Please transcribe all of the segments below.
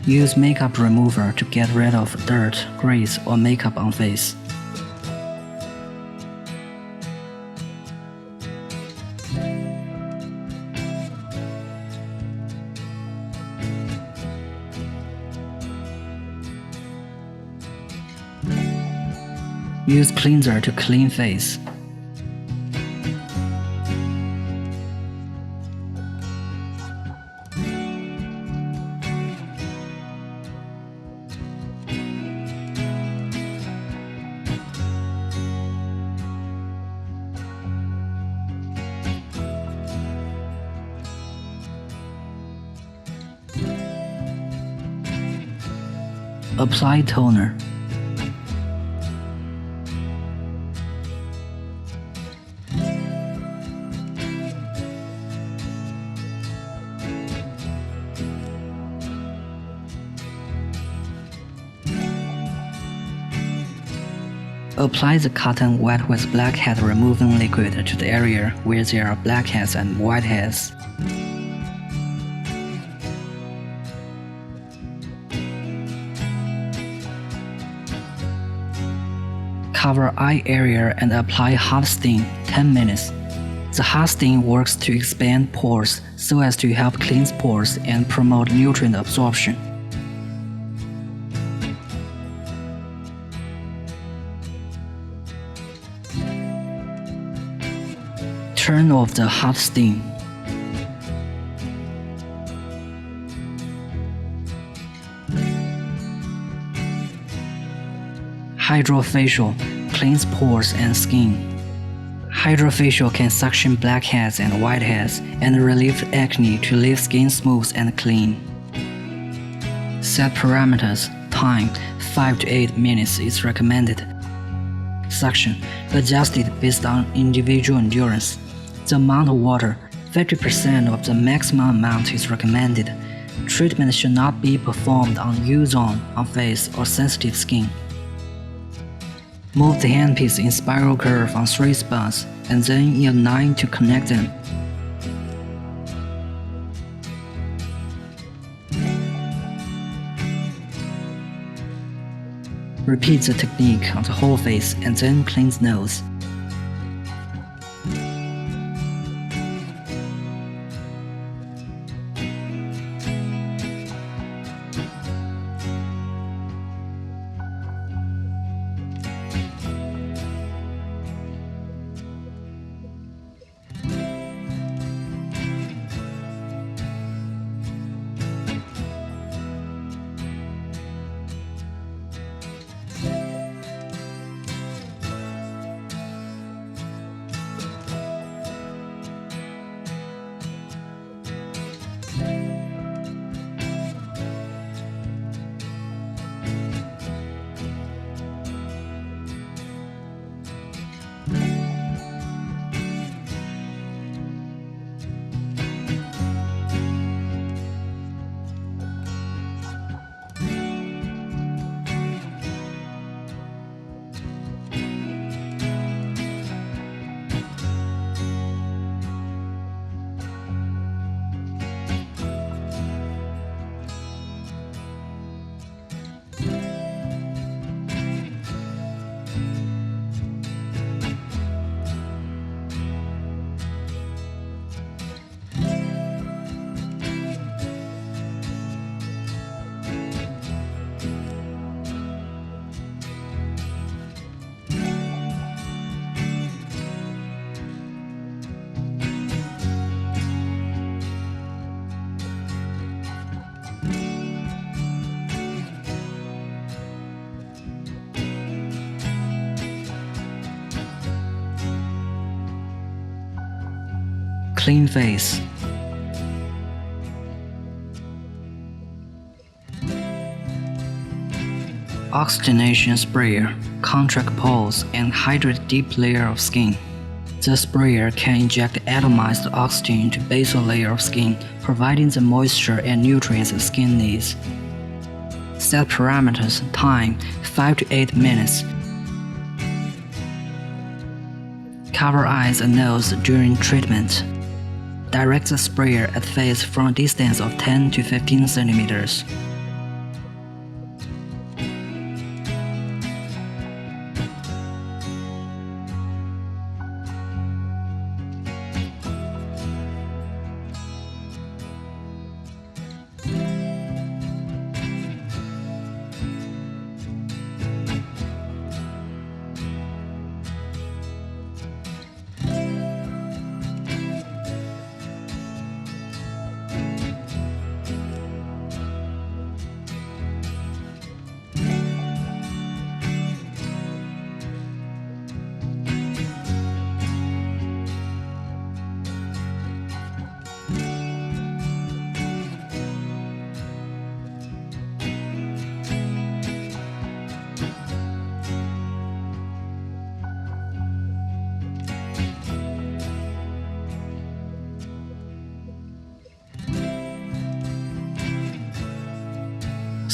Use makeup remover to get rid of dirt, grease, or makeup on face. Use cleanser to clean face. Apply toner. Apply the cotton wet with blackhead removing liquid to the area where there are blackheads and whiteheads. Cover eye area and apply hot steam 10 minutes. The hot steam works to expand pores so as to help cleanse pores and promote nutrient absorption. Turn off the hot steam. Hydrofacial cleans pores and skin. Hydrofacial can suction blackheads and whiteheads and relieve acne to leave skin smooth and clean. Set parameters. Time 5 to 8 minutes is recommended. Suction adjusted based on individual endurance. The amount of water, 50% of the maximum amount is recommended. Treatment should not be performed on U-zone, on face, or sensitive skin. Move the handpiece in spiral curve on 3 spots, and then in a line to connect them. Repeat the technique on the whole face and then cleanse nose. Clean face. Oxygenation sprayer, contract pores, and hydrate deep layer of skin. The sprayer can inject atomized oxygen into basal layer of skin, providing the moisture and nutrients the skin needs. Set parameters. Time 5 to 8 minutes. Cover eyes and nose during treatment. Direct the sprayer at face from a distance of 10 to 15 centimeters.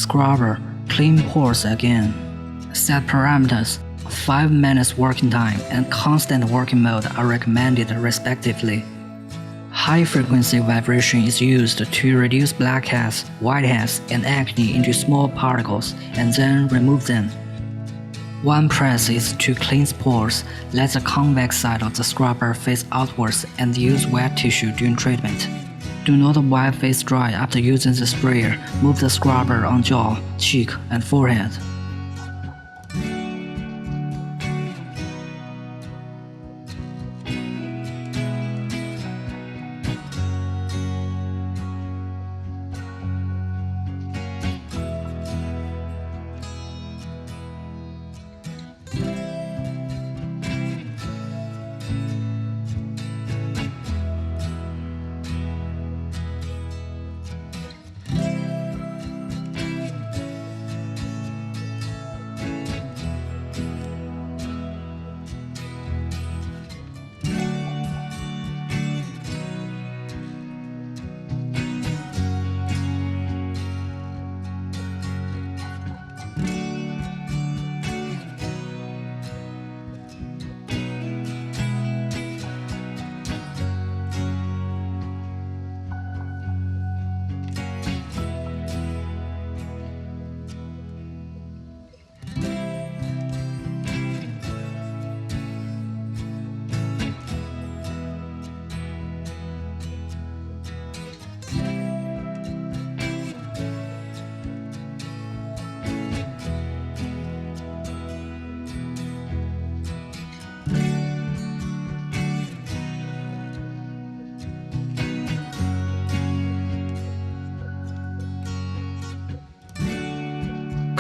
Scrubber, clean pores again. Set parameters, 5 minutes working time and constant working mode are recommended respectively. High-frequency vibration is used to reduce blackheads, whiteheads, and acne into small particles and then remove them. One press is to cleanse pores, let the convex side of the scrubber face outwards and use wet tissue during treatment. Do not wipe face dry after using the sprayer. Move the scrubber on jaw, cheek, and forehead.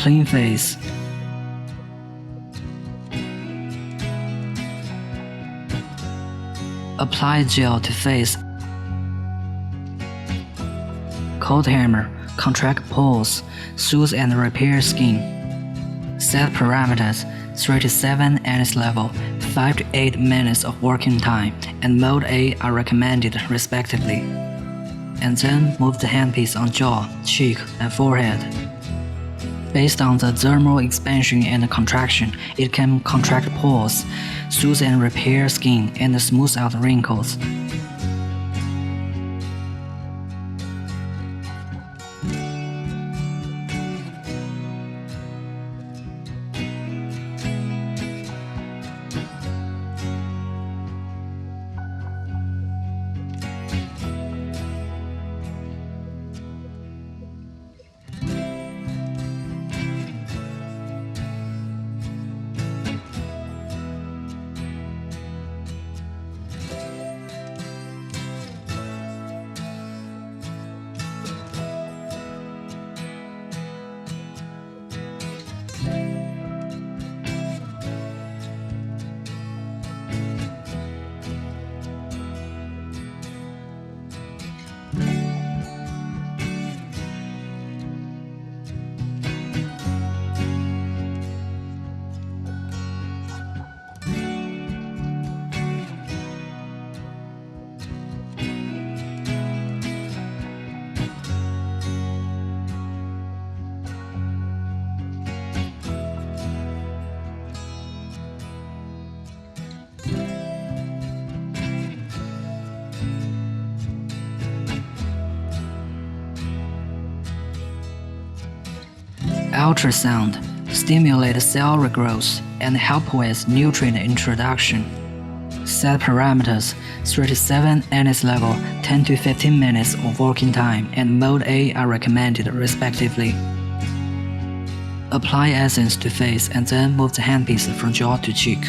Clean face. Apply gel to face. Cold hammer, contract pores, soothe and repair skin. Set parameters 3 to 7 NS level, 5 to 8 minutes of working time, and mode A are recommended respectively. And then move the handpiece on jaw, cheek, and forehead. Based on the dermal expansion and contraction, it can contract pores, soothe and repair skin, and smooth out wrinkles. Ultrasound, stimulate cell regrowth and help with nutrient introduction. Set parameters 3 to 7 NS level, 10 to 15 minutes of working time, and mode A are recommended respectively. Apply essence to face and then move the handpiece from jaw to cheek.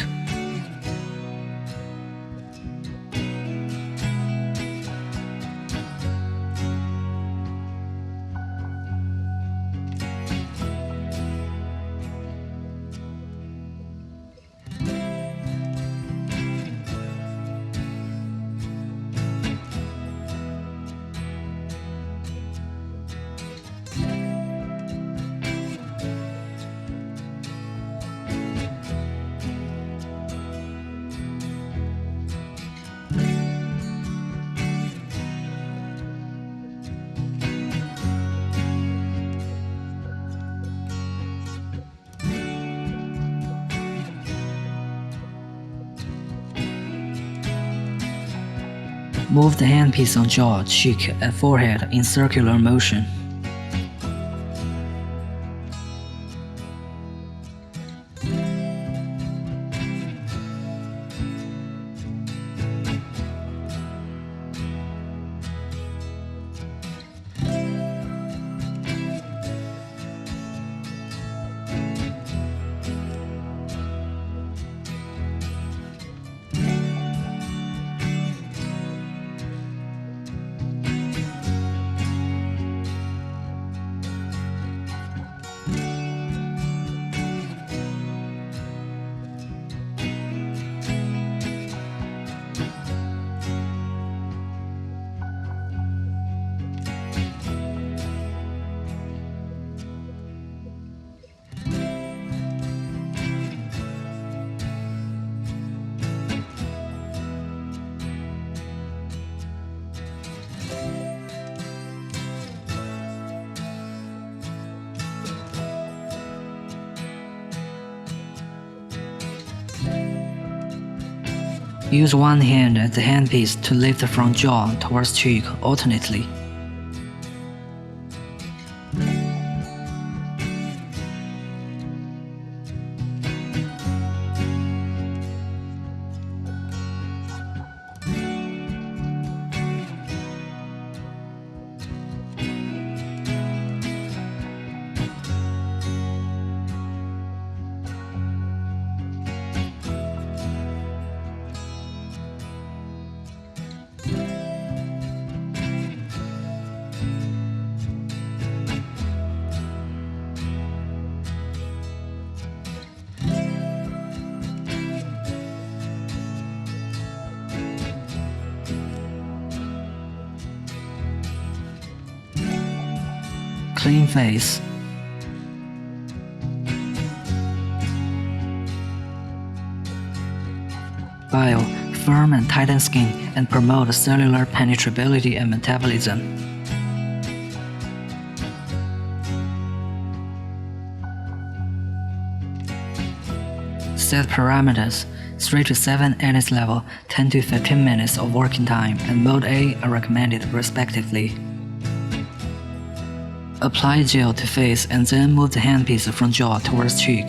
Move the handpiece on jaw, cheek, and forehead in circular motion. Use one hand at the handpiece to lift the front jaw towards cheek alternately. Clean face. Bio, firm and tighten skin and promote cellular penetrability and metabolism. Set parameters: 3 to 7 NS level, 10 to 15 minutes of working time, and mode A are recommended respectively. Apply gel to face and then move the handpiece from jaw towards cheek.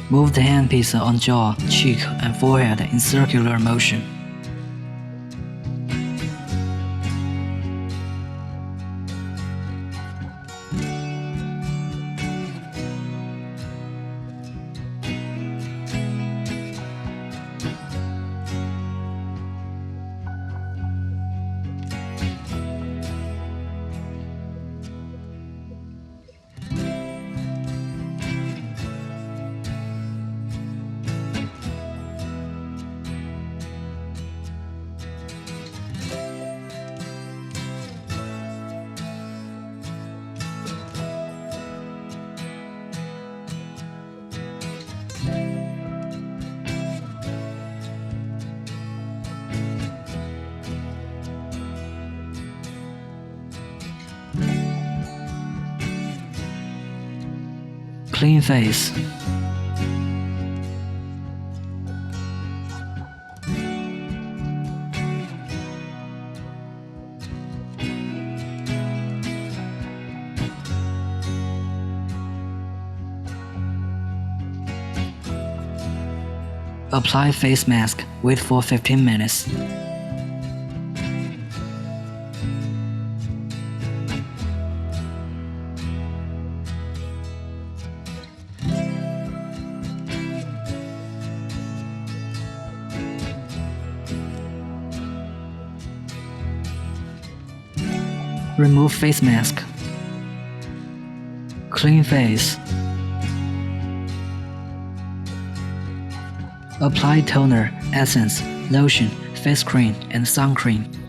Move the handpiece on jaw, cheek, and forehead in circular motion. Clean face. Apply face mask, wait for 15 minutes. Remove face mask. Clean face. Apply toner, essence, lotion, face cream, and sun cream.